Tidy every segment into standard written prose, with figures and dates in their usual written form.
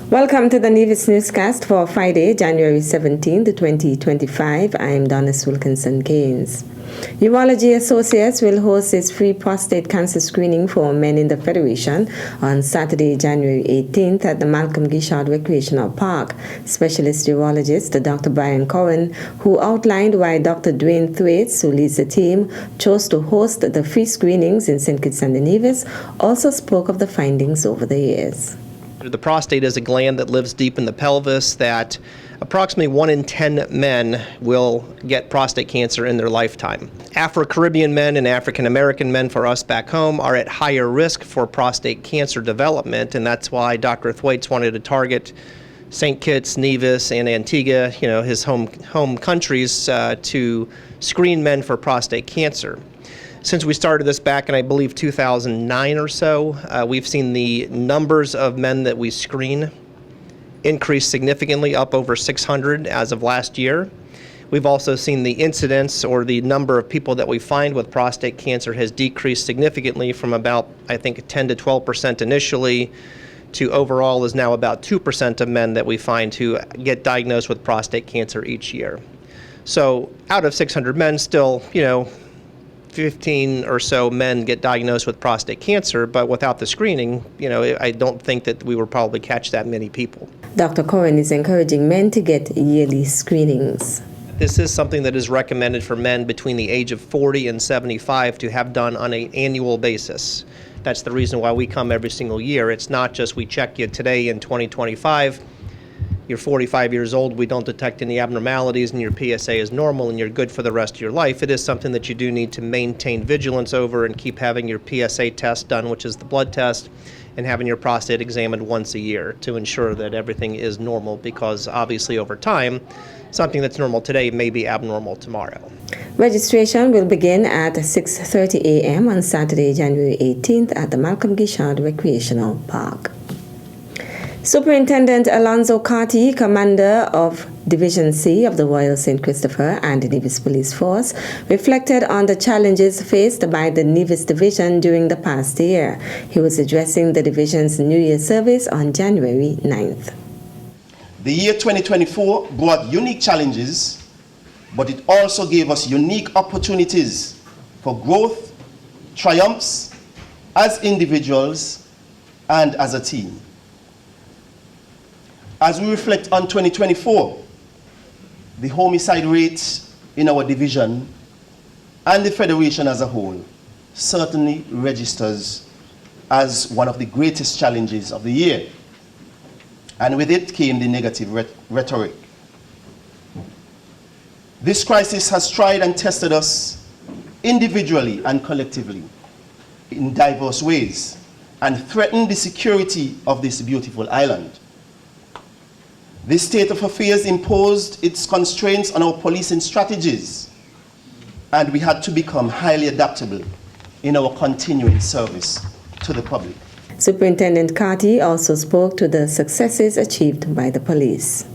Welcome to the Nevis newscast for Friday, January 17, 2025. I am Donis Wilkinson Gaines. Urology Associates will host its free prostate cancer screening for men in the Federation on Saturday, January 18th at the Malcolm Gishard Recreational Park. Specialist urologist Dr. Brian Cohen, who outlined why Dr. Dwayne Thwaites, who leads the team, chose to host the free screenings in St. Kitts and Nevis, also spoke of the findings over the years. The prostate is a gland that lives deep in the pelvis that approximately 1 in 10 men will get prostate cancer in their lifetime. Afro-Caribbean men and African-American men for us back home are at higher risk for prostate cancer development, and that's why Dr. Thwaites wanted to target St. Kitts, Nevis, and Antigua, his home countries, to screen men for prostate cancer. Since we started this back in, I believe, 2009 or so, we've seen the numbers of men that we screen increase significantly, up over 600 as of last year. We've also seen the incidence, or the number of people that we find with prostate cancer, has decreased significantly from about, I think, 10 to 12% initially to overall is now about 2% of men that we find who get diagnosed with prostate cancer each year. So out of 600 men, still, 15 or so men get diagnosed with prostate cancer, but without the screening, I don't think that we would probably catch that many people. Dr. Cohen is encouraging men to get yearly screenings. This is something that is recommended for men between the age of 40 and 75 to have done on an annual basis. That's the reason why we come every single year. It's not just we check you today in 2025, you're 45 years old, we don't detect any abnormalities, and your PSA is normal and you're good for the rest of your life. It is something that you do need to maintain vigilance over and keep having your PSA test done, which is the blood test, and having your prostate examined once a year to ensure that everything is normal, because obviously over time, something that's normal today may be abnormal tomorrow. Registration will begin at 6:30 a.m. on Saturday, January 18th at the Malcolm Gishard Recreational Park. Superintendent Alonzo Carty, commander of Division C of the Royal St. Christopher and Nevis Police Force, reflected on the challenges faced by the Nevis Division during the past year. He was addressing the division's New Year service on January 9th. The year 2024 brought unique challenges, but it also gave us unique opportunities for growth, triumphs as individuals and as a team. As we reflect on 2024, the homicide rate in our division and the Federation as a whole certainly registers as one of the greatest challenges of the year. And with it came the negative rhetoric. This crisis has tried and tested us individually and collectively in diverse ways and threatened the security of this beautiful island. This state of affairs imposed its constraints on our policing strategies, and we had to become highly adaptable in our continuing service to the public. Superintendent Carty also spoke to the successes achieved by the police.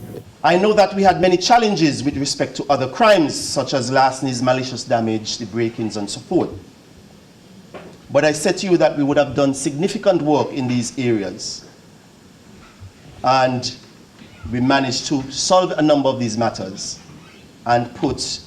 I know that we had many challenges with respect to other crimes, such as larcenies, malicious damage, the break-ins, and so forth. But I said to you that we would have done significant work in these areas, and we managed to solve a number of these matters and put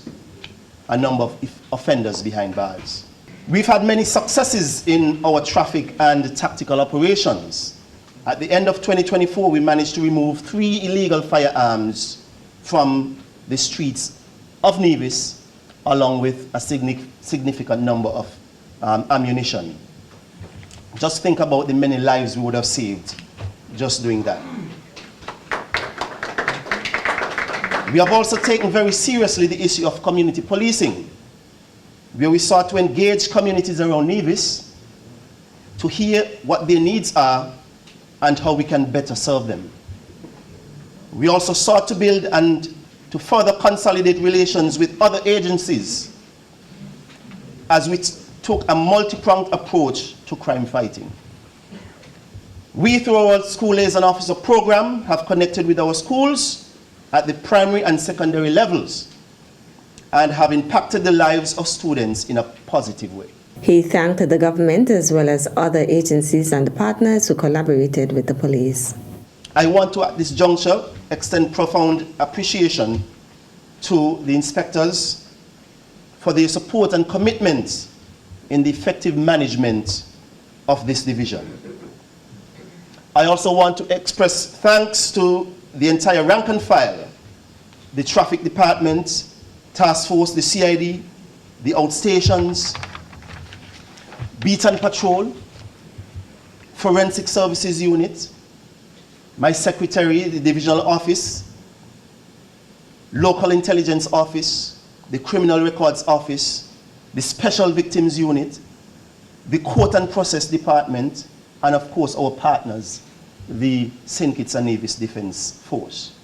a number of offenders behind bars. We've had many successes in our traffic and tactical operations. At the end of 2024, we managed to remove 3 illegal firearms from the streets of Nevis, along with a significant number of ammunition. Just think about the many lives we would have saved just doing that. We have also taken very seriously the issue of community policing, where we sought to engage communities around Nevis to hear what their needs are and how we can better serve them. We also sought to build and to further consolidate relations with other agencies as we took a multi-pronged approach to crime fighting. We, through our School Liaison Officer program, have connected with our schools at the primary and secondary levels and have impacted the lives of students in a positive way. He thanked the government as well as other agencies and partners who collaborated with the police. I want to, at this juncture, extend profound appreciation to the inspectors for their support and commitment in the effective management of this division. I also want to express thanks to the entire rank and file, the traffic department, task force, the CID, the outstations, beat and patrol, forensic services unit, my secretary, the divisional office, local intelligence office, the criminal records office, the special victims unit, the court and process department, and of course our partners, the St. Kitts and Nevis Defense Force.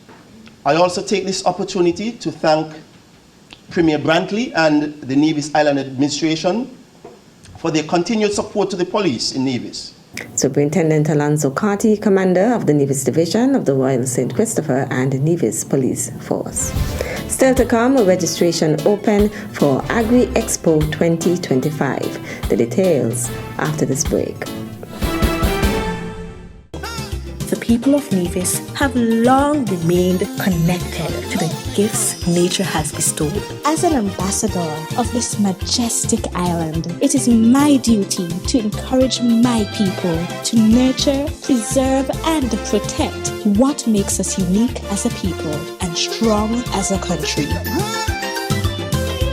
I also take this opportunity to thank Premier Brantley and the Nevis Island Administration for their continued support to the police in Nevis. Superintendent Alonzo Carty, commander of the Nevis Division of the Royal St. Christopher and Nevis Police Force. Still to come, a registration open for Agri Expo 2025. The details after this break. The people of Nevis have long remained connected to the gifts nature has bestowed. As an ambassador of this majestic island, it is my duty to encourage my people to nurture, preserve, and protect what makes us unique as a people and strong as a country.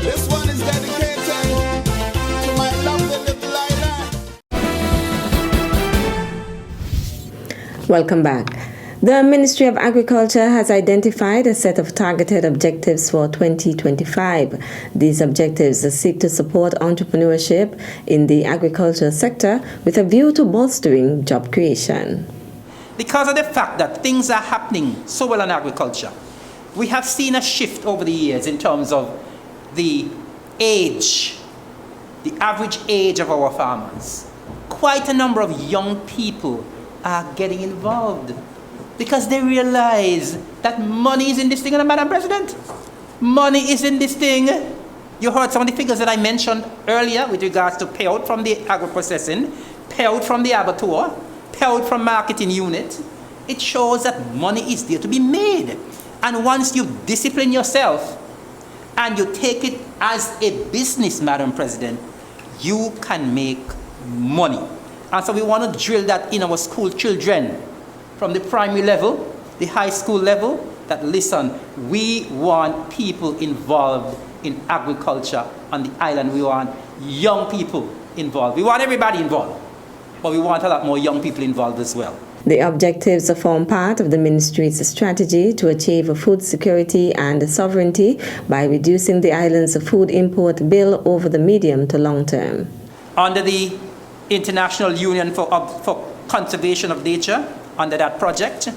This one is dedicated to my lovely little island. Welcome back. The Ministry of Agriculture has identified a set of targeted objectives for 2025. These objectives seek to support entrepreneurship in the agriculture sector with a view to bolstering job creation. Because of the fact that things are happening so well in agriculture, we have seen a shift over the years in terms of the age, the average age of our farmers. Quite a number of young people are getting involved because they realize that money is in this thing, Madam President. Money is in this thing. You heard some of the figures that I mentioned earlier with regards to payout from the agro-processing, payout from the abattoir, payout from marketing unit. It shows that money is there to be made. And once you discipline yourself and you take it as a business, Madam President, you can make money. And so we want to drill that in our school children from the primary level, the high school level, that listen, we want people involved in agriculture on the island. We want young people involved. We want everybody involved, but we want a lot more young people involved as well. The objectives form part of the ministry's strategy to achieve food security and sovereignty by reducing the island's food import bill over the medium to long term. Under the International Union for Conservation of Nature, under that project,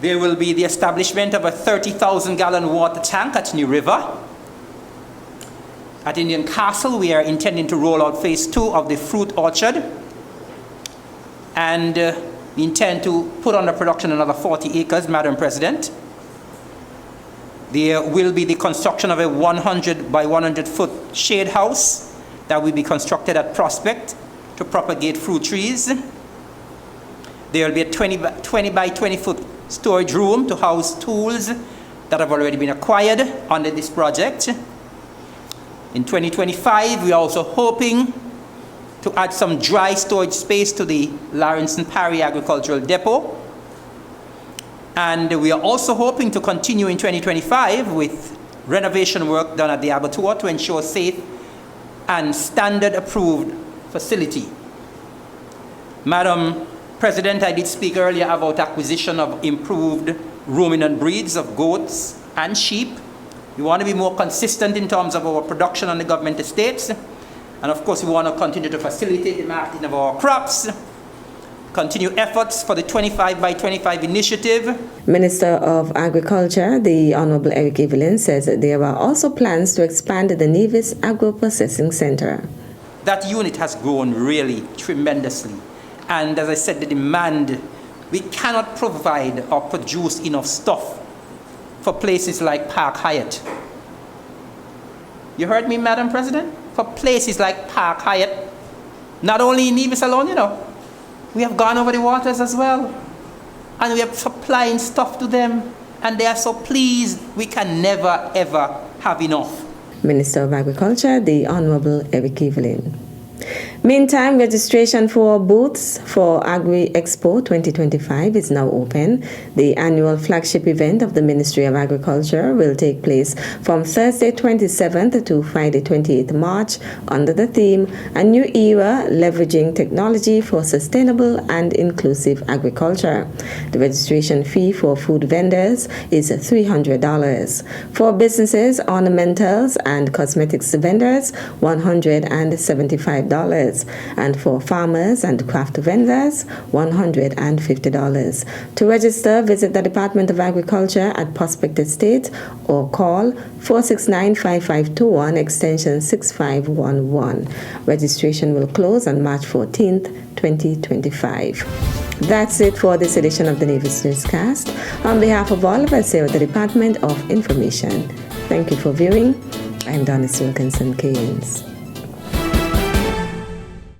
there will be the establishment of a 30,000-gallon water tank at New River. At Indian Castle, we are intending to roll out phase 2 of the fruit orchard, and we intend to put under production another 40 acres, Madam President. There will be the construction of a 100 by 100 foot shade house that will be constructed at Prospect to propagate fruit trees. There will be a 20 by 20 foot storage room to house tools that have already been acquired under this project. In 2025, we are also hoping to add some dry storage space to the Lawrence and Parry Agricultural Depot. And we are also hoping to continue in 2025 with renovation work done at the abattoir to ensure safe and standard approved facility. Madam President, I did speak earlier about acquisition of improved ruminant breeds of goats and sheep. We want to be more consistent in terms of our production on the government estates. And of course, we want to continue to facilitate the marketing of our crops, continue efforts for the 25 by 25 initiative. Minister of Agriculture, the Honorable Eric Evelyn, says that there are also plans to expand the Nevis Agro-Processing Center. That unit has grown really tremendously. And as I said, the demand, we cannot provide or produce enough stuff for places like Park Hyatt. You heard me, Madam President? For places like Park Hyatt, not only in Nevis alone, we have gone over the waters as well. and we are supplying stuff to them, and they are so pleased. We can never, ever have enough. Minister of Agriculture, the Honorable Eric Evelyn. Meantime, registration for booths for Agri Expo 2025 is now open. The annual flagship event of the Ministry of Agriculture will take place from Thursday 27th to Friday 28th March under the theme A New Era Leveraging Technology for Sustainable and Inclusive Agriculture. The registration fee for food vendors is $300. For businesses, ornamentals, and cosmetics vendors, $175. And for farmers and craft vendors, $150. To register, visit the Department of Agriculture at Prospect Estate or call 469-5521 extension 6511. Registration will close on March 14th, 2025. That's it for this edition of the Nevis Newscast. On behalf of all of us here at the Department of Information, thank you for viewing. I'm Donis Wilkinson Keynes.